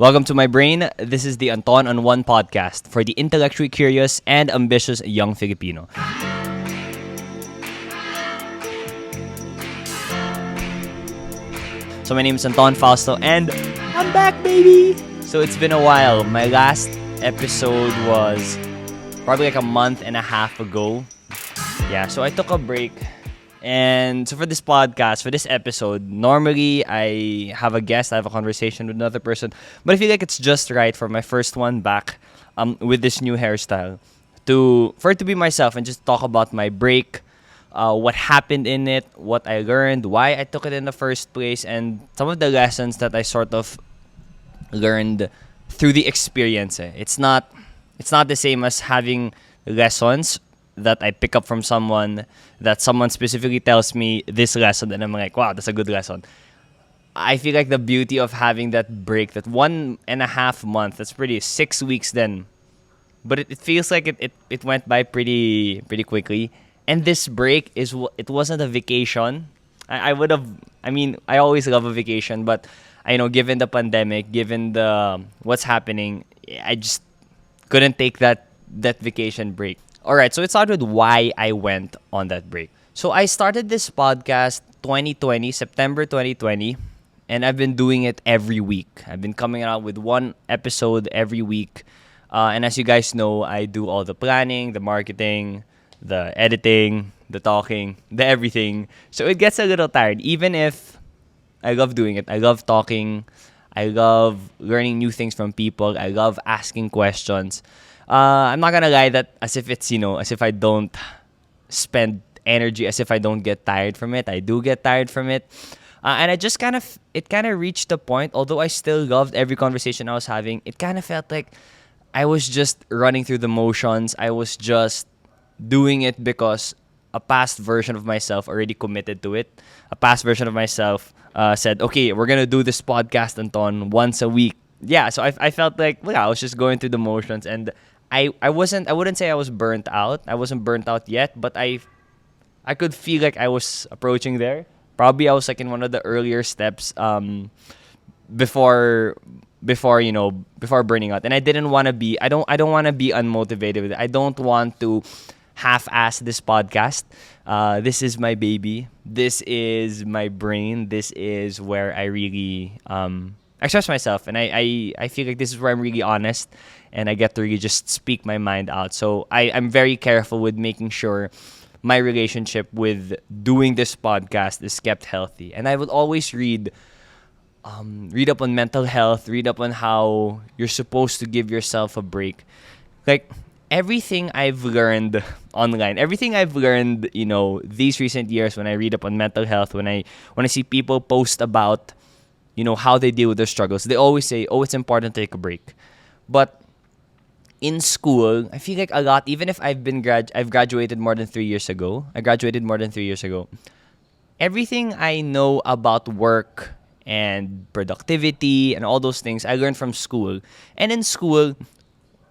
Welcome to my brain. This is the Anton on One podcast for the intellectually curious and ambitious young Filipino. So my name is Anton Fausto and I'm back, baby! So it's been a while. My last episode was probably like a month and a half ago. Yeah, so I took a break. And so for this podcast, for this episode, normally I have a guest, I have a conversation with another person. But I feel like it's just right for my first one back with this new hairstyle for it to be myself and just talk about my break, what happened in it, what I learned, why I took it in the first place, and some of the lessons that I sort of learned through the experience. It's not the same as having lessons that I pick up from someone, that someone specifically tells me this lesson, and I'm like, wow, that's a good lesson. I feel like the beauty of having that break, that 1.5 months, that's pretty 6 weeks then. But it feels like it went by pretty quickly. And this break it wasn't a vacation. I would have, I always love a vacation, but given the pandemic, given the what's happening, I just couldn't take that vacation break. All right, so it started with why I went on that break. So I started this podcast September 2020, and I've been doing it every week. I've been coming out with one episode every week. And as you guys know, I do all the planning, the marketing, the editing, the talking, the everything. So it gets a little tired, even if I love doing it. I love talking. I love learning new things from people. I love asking questions. I'm not gonna lie that as if I don't spend energy, as if I don't get tired from it. I do get tired from it. And I just kind of reached the point, although I still loved every conversation I was having, it kind of felt like I was just running through the motions. I was just doing it because a past version of myself already committed to it. A past version of myself said, okay, we're gonna do this podcast, Anton, once a week. Yeah, so I felt like, I was just going through the motions, and I wouldn't say I was burnt out. I wasn't burnt out yet, but I could feel like I was approaching there. Probably I was like in one of the earlier steps before burning out. And I didn't want to be I don't want to be unmotivated with it. I don't want to half-ass this podcast. This is my baby. This is my brain. This is where I really express myself, and I feel like this is where I'm really honest and I get to really just speak my mind out. So I'm very careful with making sure my relationship with doing this podcast is kept healthy. And I would always read up on mental health, read up on how you're supposed to give yourself a break. Like everything I've learned online, everything I've learned, these recent years, when I read up on mental health, when I see people post about how they deal with their struggles, they always say, oh, it's important to take a break. But in school, I feel like a lot, even if I've graduated more than 3 years ago. Everything I know about work and productivity and all those things I learned from school. And in school,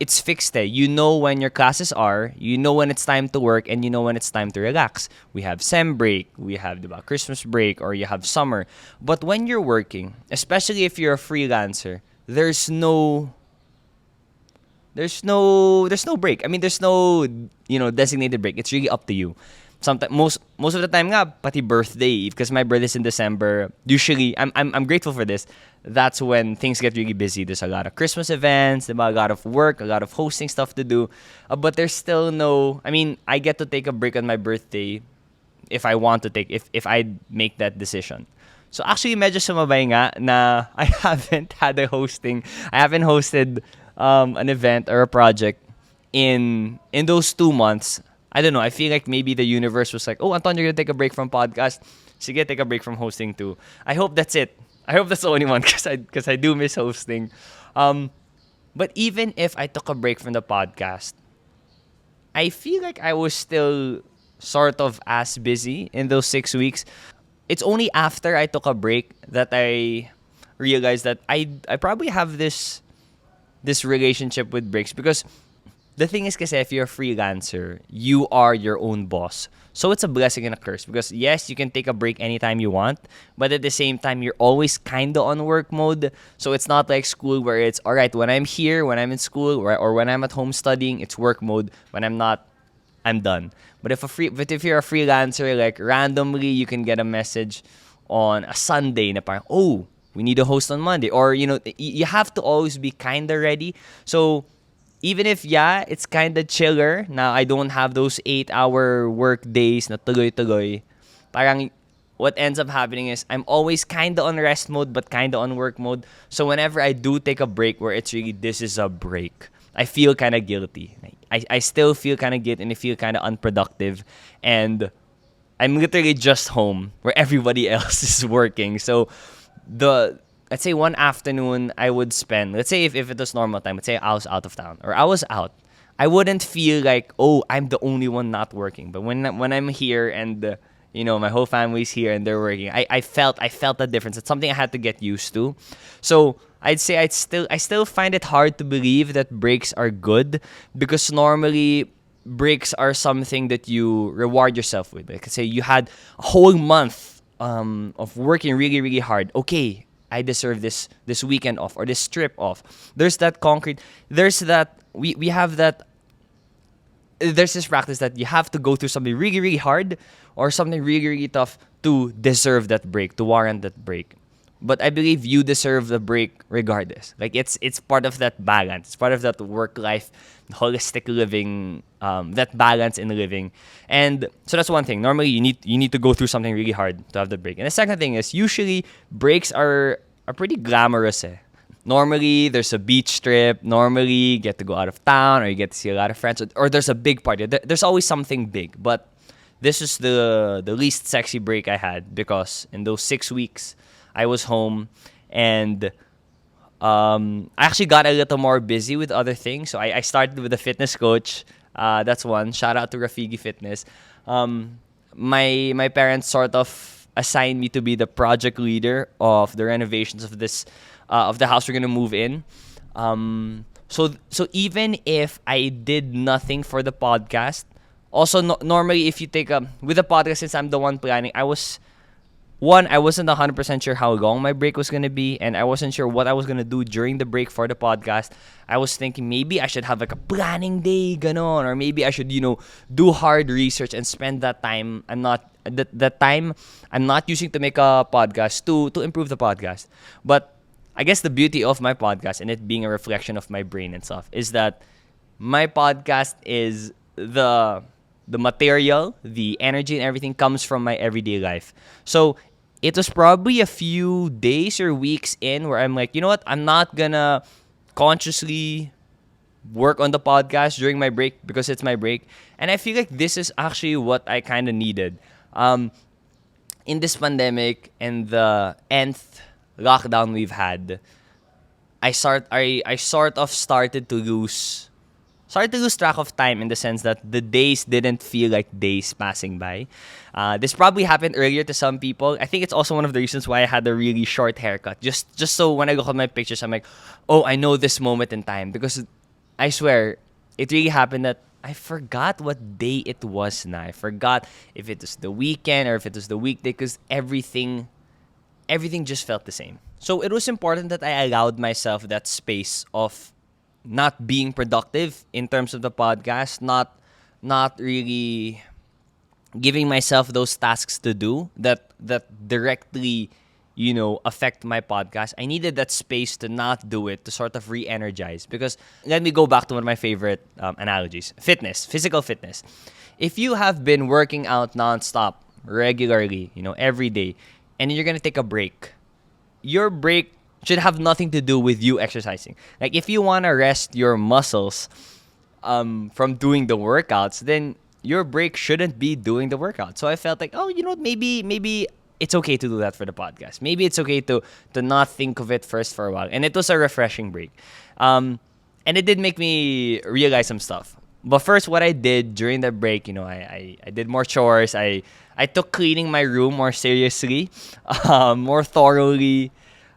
it's fixed. You know when your classes are, you know when it's time to work, and you know when it's time to relax. We have sem break, we have Christmas break, or you have summer. But when you're working, especially if you're a freelancer, there's no break. There's no designated break. It's really up to you. Sometimes most of the time nga, pati birthday, because my birthday is in December. Usually, I'm grateful for this. That's when things get really busy. There's a lot of Christmas events, a lot of work, a lot of hosting stuff to do. But there's still no. I get to take a break on my birthday if I want to if I make that decision. So actually, medyo sumabay nga na I haven't hosted an event or a project in those 2 months. I don't know. I feel like maybe the universe was like, oh, Anton, you're going to take a break from podcast. Sige, take a break from hosting too. I hope that's it. I hope that's the only one because I do miss hosting. But even if I took a break from the podcast, I feel like I was still sort of as busy in those 6 weeks. It's only after I took a break that I realized that I probably have this relationship with breaks, because the thing is kasi if you're a freelancer, you are your own boss. So it's a blessing and a curse because yes, you can take a break anytime you want, but at the same time, you're always kind of on work mode. So it's not like school where it's, all right, when I'm here, when I'm in school, or when I'm at home studying, it's work mode. When I'm not, I'm done. But if you're a freelancer, like randomly you can get a message on a Sunday na parang, oh, we need a host on Monday. Or, you have to always be kind of ready. So even if, yeah, it's kind of chiller, now I don't have those 8-hour work days na tuloy-tuloy, parang what ends up happening is I'm always kind of on rest mode but kind of on work mode. So whenever I do take a break where it's really, this is a break, I feel kind of guilty. I still feel kind of guilty and I feel kind of unproductive. And I'm literally just home where everybody else is working. So let's say one afternoon I would spend, let's say if it was normal time, let's say I was out of town or I was out, I wouldn't feel like, oh, I'm the only one not working. But when I'm here and my whole family's here and they're working, I felt the difference. It's something I had to get used to. So I'd say I still find it hard to believe that breaks are good because normally breaks are something that you reward yourself with. Like say you had a whole month of working really, really hard. Okay, I deserve this weekend off or this trip off. There's that concrete. There's that we have that. There's this practice that you have to go through something really, really hard or something really, really tough to deserve that break, to warrant that break. But I believe you deserve the break regardless. Like it's part of that balance. It's part of that work-life, holistic living, that balance in living. And so that's one thing. Normally you need to go through something really hard to have the break. And the second thing is usually breaks are pretty glamorous. Normally there's a beach trip. Normally you get to go out of town or you get to see a lot of friends or there's a big party. There's always something big. But this is the least sexy break I had because in those 6 weeks I was home and I actually got a little more busy with other things. So I started with a fitness coach. That's one. Shout out to Rafigi Fitness. My parents sort of assigned me to be the project leader of the renovations of this of the house we're gonna move in. So even if I did nothing for the podcast, also normally if you take with the podcast, since I'm the one planning, I wasn't 100% sure how long my break was going to be, and I wasn't sure what I was going to do during the break for the podcast. I was thinking maybe I should have like a planning day, ganon, or maybe I should, do hard research and spend that time. That time I'm not using to make a podcast to improve the podcast. But I guess the beauty of my podcast and it being a reflection of my brain and stuff is that my podcast is the material, the energy and everything comes from my everyday life. So it was probably a few days or weeks in where I'm like, you know what? I'm not gonna consciously work on the podcast during my break because it's my break. And I feel like this is actually what I kind of needed. In this pandemic and the nth lockdown we've had, I sort of started to lose track of time in the sense that the days didn't feel like days passing by. This probably happened earlier to some people. I think it's also one of the reasons why I had a really short haircut. Just so when I look at my pictures, I'm like, oh, I know this moment in time. Because I swear, it really happened that I forgot what day it was now. I forgot if it was the weekend or if it was the weekday because everything just felt the same. So it was important that I allowed myself that space of not being productive in terms of the podcast, not really giving myself those tasks to do that directly, affect my podcast. I needed that space to not do it, to sort of re-energize. Because let me go back to one of my favorite analogies. Physical fitness. If you have been working out nonstop, regularly, every day, and you're going to take a break, your break should have nothing to do with you exercising. Like if you want to rest your muscles from doing the workouts, then your break shouldn't be doing the workout. So I felt like, oh, you know what, maybe it's okay to do that for the podcast. Maybe it's okay to not think of it first for a while. And it was a refreshing break. And it did make me realize some stuff. But first, what I did during the break, I did more chores. I took cleaning my room more seriously, more thoroughly.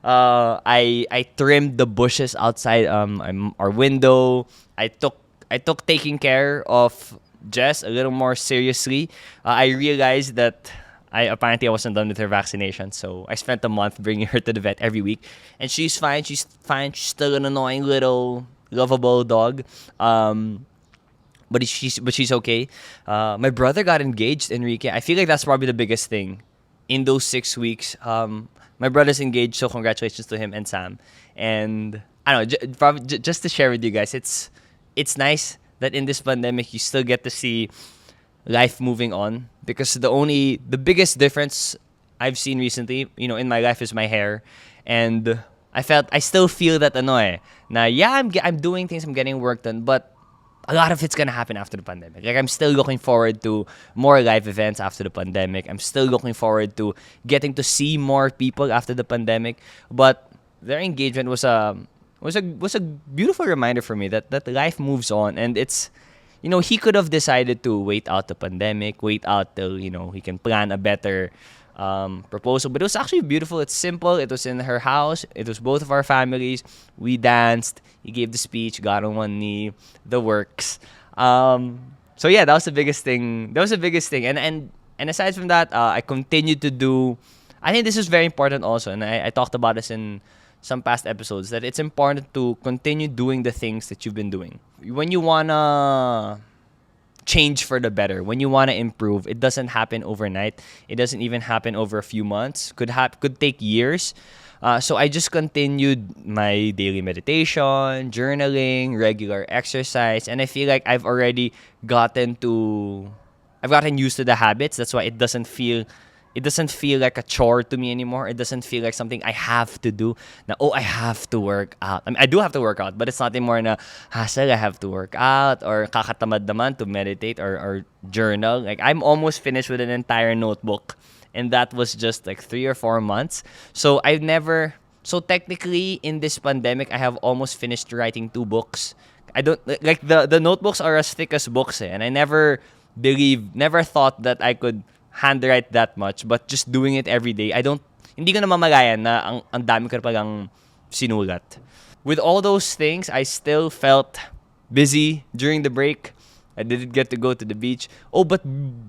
I trimmed the bushes outside our window. I I took taking care of Jess a little more seriously. I realized that I wasn't done with her vaccination, so I spent a month bringing her to the vet every week, and she's fine. She's fine. She's still an annoying little lovable dog. But she's okay. My brother got engaged, Enrique. I feel like that's probably the biggest thing in those 6 weeks. My brother's engaged, so congratulations to him and Sam. And I don't know, just to share with you guys, it's nice that in this pandemic you still get to see life moving on, because the biggest difference I've seen recently, in my life is my hair, and I still feel that na yeah, I'm doing things, I'm getting work done, but a lot of it's gonna happen after the pandemic. Like, I'm still looking forward to more live events after the pandemic. I'm still looking forward to getting to see more people after the pandemic. But their engagement was a beautiful reminder for me that life moves on, and it's he could have decided to wait out the pandemic, wait out till he can plan a better proposal. But it was actually beautiful. It's simple. It was in her house. It was both of our families. We danced. He gave the speech, got on one knee, the works. So yeah, that was the biggest thing. That was the biggest thing. And aside from that, I continued to do. I think this is very important also, and I talked about this in some past episodes, that it's important to continue doing the things that you've been doing. When you wanna change for the better, when you want to improve, it doesn't happen overnight. It doesn't even happen over a few months. Could take years. So I just continued my daily meditation, journaling, regular exercise, and I feel like I've gotten used to the habits. That's why it doesn't feel like a chore to me anymore. It doesn't feel like something I have to do. Now, I have to work out. I mean, I do have to work out, but it's not anymore na hassle. I have to work out, or kakatamad naman to meditate or journal. Like, I'm almost finished with an entire notebook, and that was just like 3 or 4 months. So technically in this pandemic, I have almost finished writing 2 books. I don't like the notebooks are as thick as books, and I never thought that I could handwrite that much, but just doing it every day, hindi ko na mamalayan na ang dami ko na palang sinulat. With all those things, I still felt busy during the break. I didn't get to go to the beach. But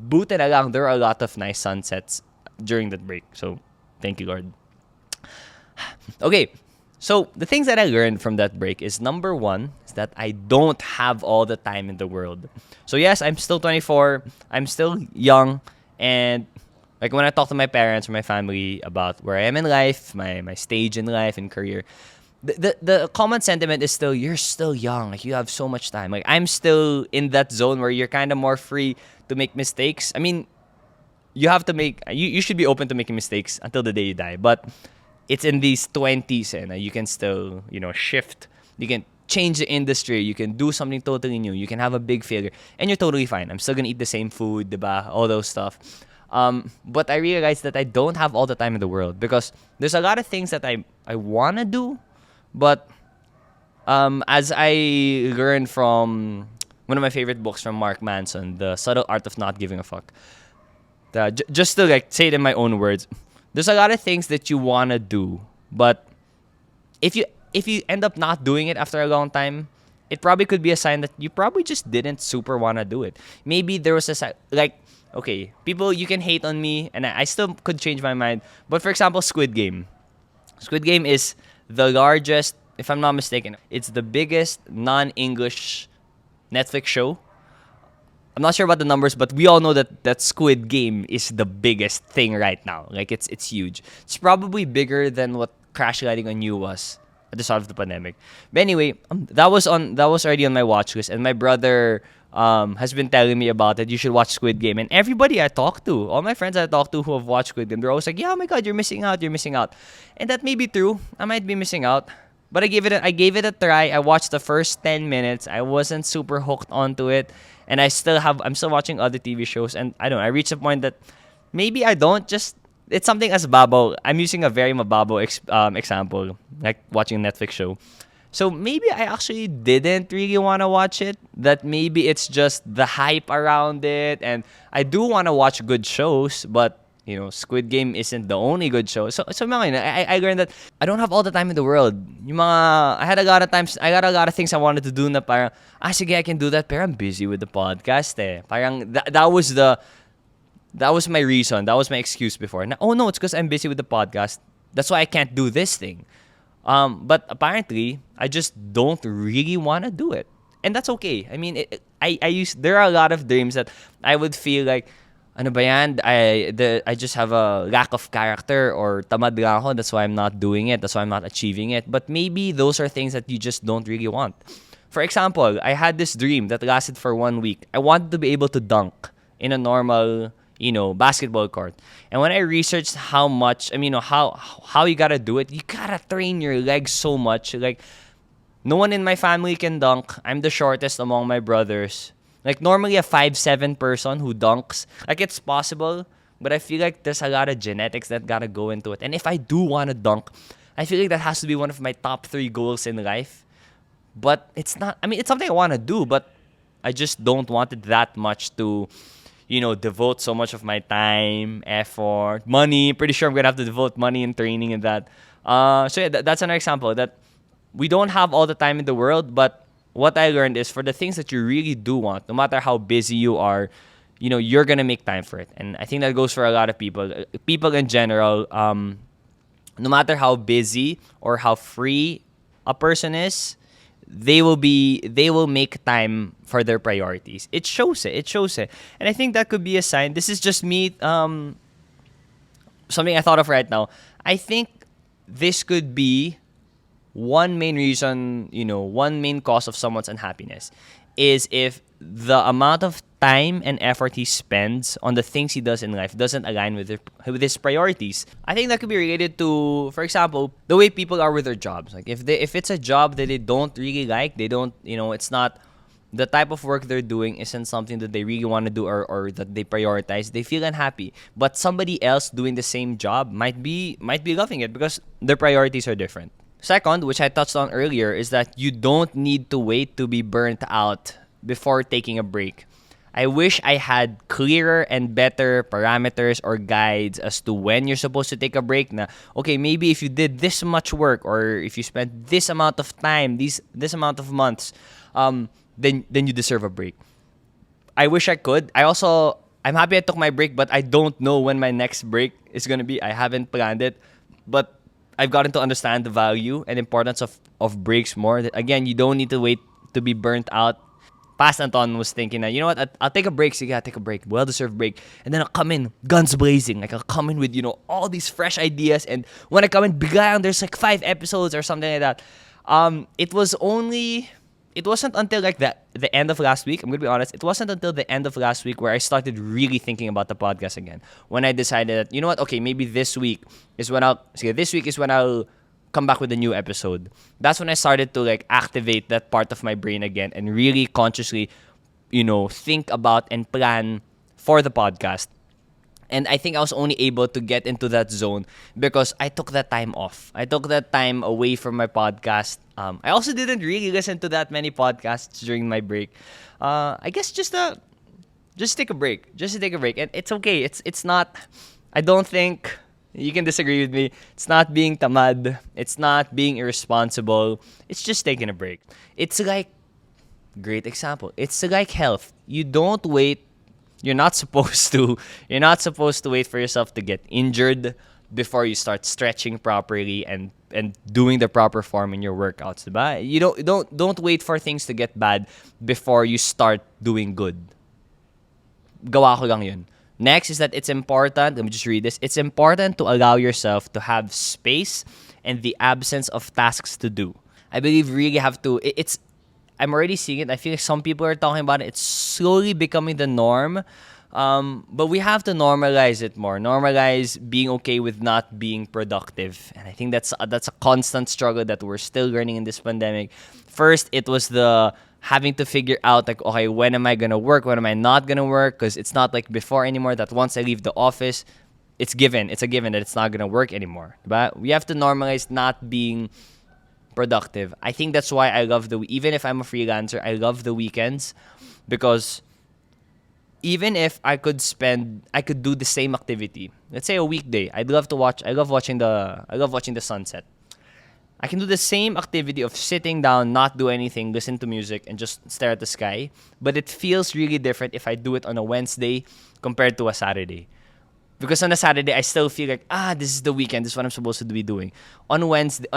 buti na lang, there are a lot of nice sunsets during that break. So, thank you, Lord. Okay, so the things that I learned from that break is, number one, is that I don't have all the time in the world. So yes, I'm still 24. I'm still young. And like, when I talk to my parents or my family about where I am in life, my stage in life and career, the common sentiment is still, you're still young. Like, you have so much time. Like, I'm still in that zone where you're kind of more free to make mistakes. I mean, you should be open to making mistakes until the day you die. But it's in these 20s, and you can still, shift. You can change the industry. You can do something totally new. You can have a big failure, and you're totally fine. I'm still gonna eat the same food, diba? All those stuff. But I realized that I don't have all the time in the world, because there's a lot of things that I wanna do, but as I learned from one of my favorite books from Mark Manson, The Subtle Art of Not Giving a Fuck. Just to like say it in my own words, there's a lot of things that you wanna do, but if you end up not doing it after a long time, it probably could be a sign that you probably just didn't super want to do it. Maybe there was okay, people, you can hate on me, and I still could change my mind. But for example, Squid Game. Squid Game is the largest, if I'm not mistaken, it's the biggest non-English Netflix show. I'm not sure about the numbers, but we all know that Squid Game is the biggest thing right now. Like, it's huge. It's probably bigger than what Crash Landing on You was at the start of the pandemic. But anyway, that was already on my watch list, and my brother has been telling me about it. You should watch Squid Game. And everybody I talk to, all my friends I talk to who have watched Squid Game, they're always like, yeah, oh my God, you're missing out. And that may be true. I might be missing out. But I gave it a try. I watched the first 10 minutes. I wasn't super hooked onto it. And I'm still watching other TV shows. And I reached a point that maybe I don't just, it's something as babo. I'm using a very mababo example, like watching a Netflix show. So maybe I actually didn't really want to watch it. That maybe it's just the hype around it. And I do want to watch good shows, but Squid Game isn't the only good show. So mga yun, I learned that I don't have all the time in the world. Yung mga, I had a lot of times, I got a lot of things I wanted to do na parang, sige, I can do that, pero I'm busy with the podcast eh. Parang, that was my reason. That was my excuse before. Na, oh no, it's because I'm busy with the podcast. That's why I can't do this thing. But apparently, I just don't really want to do it. And that's okay. I mean, there are a lot of dreams that I would feel like, ano ba yan? I just have a lack of character or tamad lang ako. That's why I'm not doing it. That's why I'm not achieving it. But maybe those are things that you just don't really want. For example, I had this dream that lasted for 1 week. I wanted to be able to dunk in a normal, basketball court. And when I researched how much, how you gotta do it, you gotta train your legs so much. Like, no one in my family can dunk. I'm the shortest among my brothers. Like, normally a 5'7" person who dunks, like, it's possible, but I feel like there's a lot of genetics that gotta go into it. And if I do want to dunk, I feel like that has to be one of my top 3 goals in life. But it's not, it's something I want to do, but I just don't want it that much to, devote so much of my time, effort, money. Pretty sure I'm gonna have to devote money and training and that. So yeah, that's another example that we don't have all the time in the world, but what I learned is for the things that you really do want, no matter how busy you are, you're gonna make time for it. And I think that goes for a lot of people. People in general, no matter how busy or how free a person is, they will make time for their priorities. It shows it. And I think that could be a sign. This is just me, something I thought of right now. I think this could be one main reason, one main cause of someone's unhappiness is if the amount of time and effort he spends on the things he does in life doesn't align with his priorities. I think that could be related to, for example, the way people are with their jobs. Like if it's a job that they don't really like, they don't, it's not the type of work they're doing isn't something that they really want to do or that they prioritize, they feel unhappy. But somebody else doing the same job might be loving it because their priorities are different. Second, which I touched on earlier, is that you don't need to wait to be burnt out before taking a break. I wish I had clearer and better parameters or guides as to when you're supposed to take a break. Na, okay, maybe if you did this much work or if you spent this amount of time, this amount of months, then you deserve a break. I wish I could. I'm happy I took my break, but I don't know when my next break is gonna be. I haven't planned it, but I've gotten to understand the value and importance of breaks more. That, again, you don't need to wait to be burnt out. Past Anton was thinking that, you know what, I'll take a break. Sige, I'll take a break. Well-deserved break. And then I'll come in guns blazing. Like, I'll come in with, all these fresh ideas. And when I come in, biglang, there's like 5 episodes or something like that. It wasn't until like the end of last week, I'm going to be honest, it wasn't until the end of last week where I started really thinking about the podcast again. When I decided that, you know what, okay, maybe this week is when I'll come back with a new episode. That's when I started to like activate that part of my brain again and really consciously, think about and plan for the podcast. And I think I was only able to get into that zone because I took that time off. I took that time away from my podcast. I also didn't really listen to that many podcasts during my break. I guess just take a break. And it's okay. It's not, I don't think, you can disagree with me, it's not being tamad. It's not being irresponsible. It's just taking a break. It's like, great example. It's like health. You don't wait. You're not supposed to wait for yourself to get injured before you start stretching properly and doing the proper form in your workouts, diba? You don't wait for things to get bad before you start doing good. Gawa ko lang yun. Next is that it's important, let me just read this. It's important to allow yourself to have space and the absence of tasks to do. I believe you really have to, I'm already seeing it. I feel like some people are talking about it. It's slowly becoming the norm. But we have to normalize it more. Normalize being okay with not being productive. And I think that's a constant struggle that we're still learning in this pandemic. First, it was the having to figure out, like, okay, when am I going to work? When am I not going to work? Because it's not like before anymore that once I leave the office, it's a given that it's not going to work anymore. But we have to normalize not being productive. I think that's why I love even if I'm a freelancer, I love the weekends because even if I could do the same activity. Let's say a weekday. I love watching the sunset. I can do the same activity of sitting down, not do anything, listen to music, and just stare at the sky. But it feels really different if I do it on a Wednesday compared to a Saturday. Because on a Saturday, I still feel like, this is the weekend. This is what I'm supposed to be doing. On a Wednesday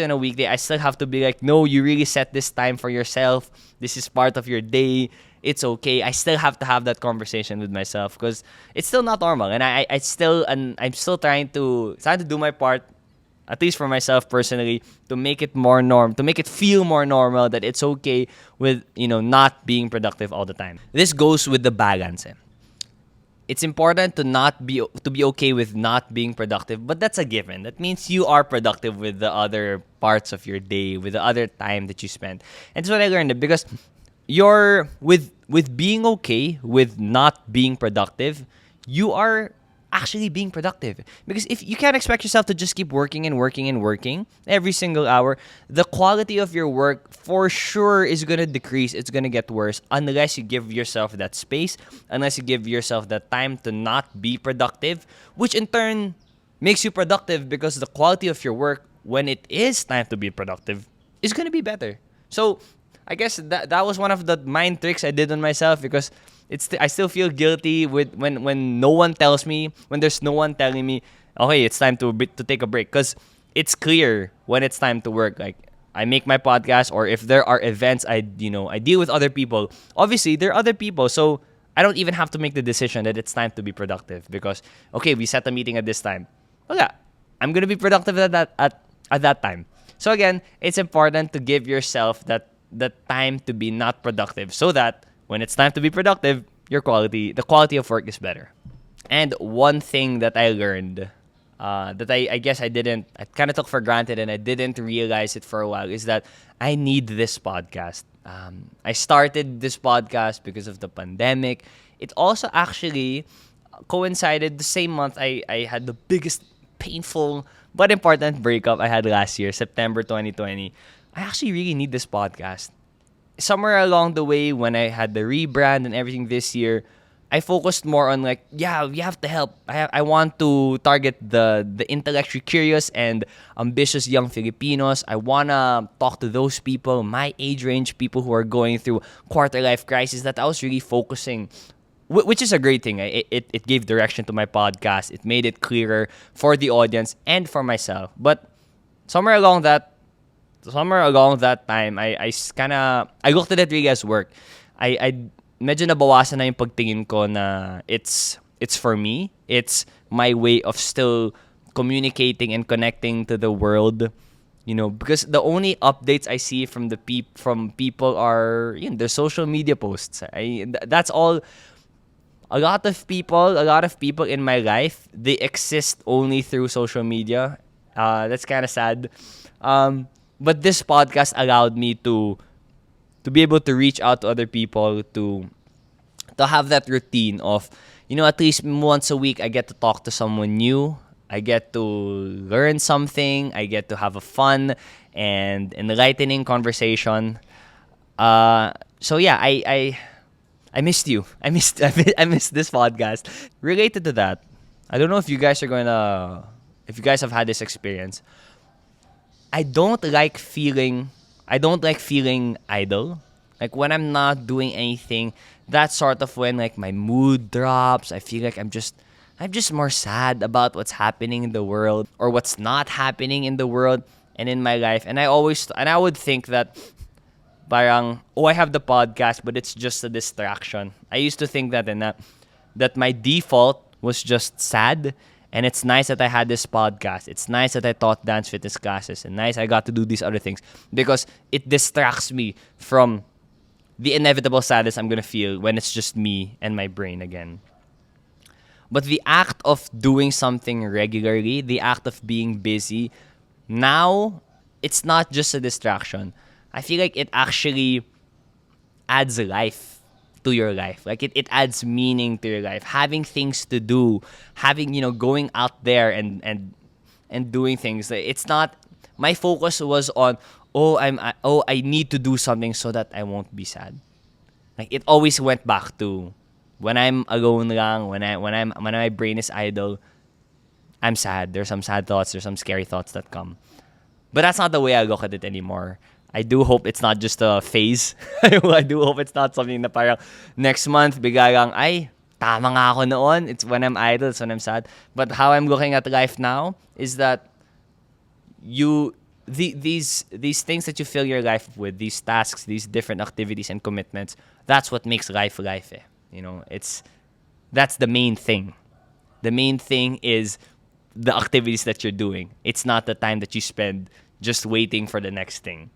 and a weekday, I still have to be like, no, you really set this time for yourself. This is part of your day. It's okay. I still have to have that conversation with myself because it's still not normal, and I'm still trying to do my part, at least for myself personally, to make it to make it feel more normal that it's okay with not being productive all the time. This goes with the balance. It's important to be okay with not being productive, but that's a given. That means you are productive with the other parts of your day, with the other time that you spend. And that's what I learned, because you're with being okay with not being productive, you are actually being productive. Because if you can't expect yourself to just keep working and working and working every single hour, the quality of your work for sure is going to decrease. It's going to get worse unless you give yourself that space, unless you give yourself that time to not be productive, which in turn makes you productive because the quality of your work when it is time to be productive is going to be better. So I guess that was one of the mind tricks I did on myself, because I still feel guilty with when no one tells me, when there's no one telling me, okay, it's time to take a break, because it's clear when it's time to work. Like, I make my podcast, or if there are events, I deal with other people. Obviously, there are other people, so I don't even have to make the decision that it's time to be productive, because okay, we set a meeting at this time. Okay, I'm gonna be productive at that time. So again, it's important to give yourself that time to be not productive, so that when it's time to be productive, the quality of work is better. And one thing that I learned, that I guess I kind of took for granted and I didn't realize it for a while, is that I need this podcast. I started this podcast because of the pandemic. It also actually coincided the same month I had the biggest painful but important breakup I had last year, September 2020. I actually really need this podcast. Somewhere along the way, when I had the rebrand and everything this year, I focused more on like, yeah, we have to help. I want to target the intellectually curious and ambitious young Filipinos. I want to talk to those people, my age range, people who are going through quarter life crisis. That I was really focusing, which is a great thing. It gave direction to my podcast. It made it clearer for the audience and for myself. But somewhere along that time, I looked at it really as work. I medyo nabawasan na yung pagtingin ko na it's for me. It's my way of still communicating and connecting to the world, because the only updates I see from people are their social media posts. That's all. A lot of people in my life, they exist only through social media. That's kind of sad. But this podcast allowed me to be able to reach out to other people, to have that routine of, at least once a week I get to talk to someone new. I get to learn something. I get to have a fun and enlightening conversation. So yeah, I missed you. I missed this podcast. Related to that, I don't know if you guys have had this experience. I don't like feeling idle. Like when I'm not doing anything, that's sort of when like my mood drops. I feel like I'm just more sad about what's happening in the world, or what's not happening in the world and in my life. And I would think that parang, I have the podcast, but it's just a distraction. I used to think that, and that my default was just sad. And it's nice that I had this podcast. It's nice that I taught dance fitness classes. And nice I got to do these other things. Because it distracts me from the inevitable sadness I'm going to feel when it's just me and my brain again. But the act of doing something regularly, the act of being busy, now it's not just a distraction. I feel like it actually adds life to your life. Like it adds meaning to your life. Having things to do, going out there and doing things. It's not, my focus was on, I need to do something so that I won't be sad. Like it always went back to When I'm alone lang, when my brain is idle, I'm sad. There's some sad thoughts, there's some scary thoughts that come. But that's not the way I look at it anymore. I do hope it's not just a phase. I do hope it's not something na parang next month, bigla lang, ay, tama nga ako noon. It's when I'm idle, it's when I'm sad. But how I'm looking at life now is that these things that you fill your life with, these tasks, these different activities and commitments, that's what makes life life. You know, that's the main thing. The main thing is the activities that you're doing. It's not the time that you spend just waiting for the next thing.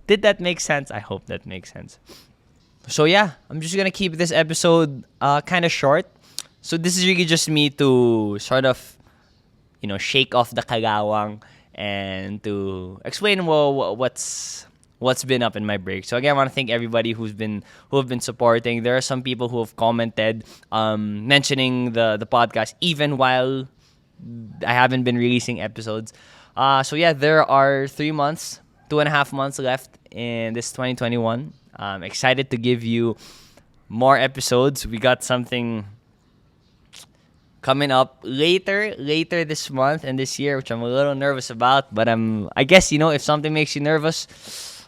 Did that make sense? I hope that makes sense. So yeah, I'm just gonna keep this episode kind of short. So this is really just me to sort of, shake off the kalawang and to explain what's been up in my break. So again, I want to thank everybody who have been supporting. There are some people who have commented, mentioning the podcast even while I haven't been releasing episodes. So yeah, there are 3 months, 2.5 months left in this 2021. I'm excited to give you more episodes. We got something coming up later this month and this year, which I'm a little nervous about. But I guess, if something makes you nervous,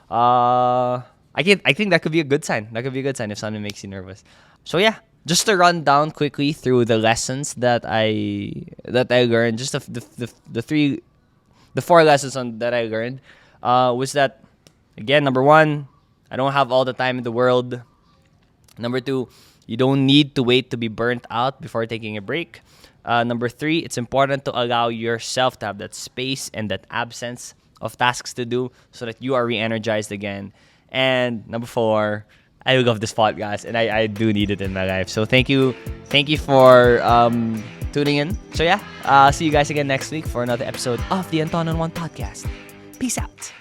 I think that could be a good sign. That could be a good sign if something makes you nervous. So yeah, just to run down quickly through the lessons that I learned. Just the 4 lessons that I learned was that, again, number 1, I don't have all the time in the world. Number 2, you don't need to wait to be burnt out before taking a break. Number 3, it's important to allow yourself to have that space and that absence of tasks to do so that you are re-energized again. And number 4, I love this podcast and I do need it in my life. So thank you for tuning in. So yeah, see you guys again next week for another episode of the Anton on One podcast. Peace out.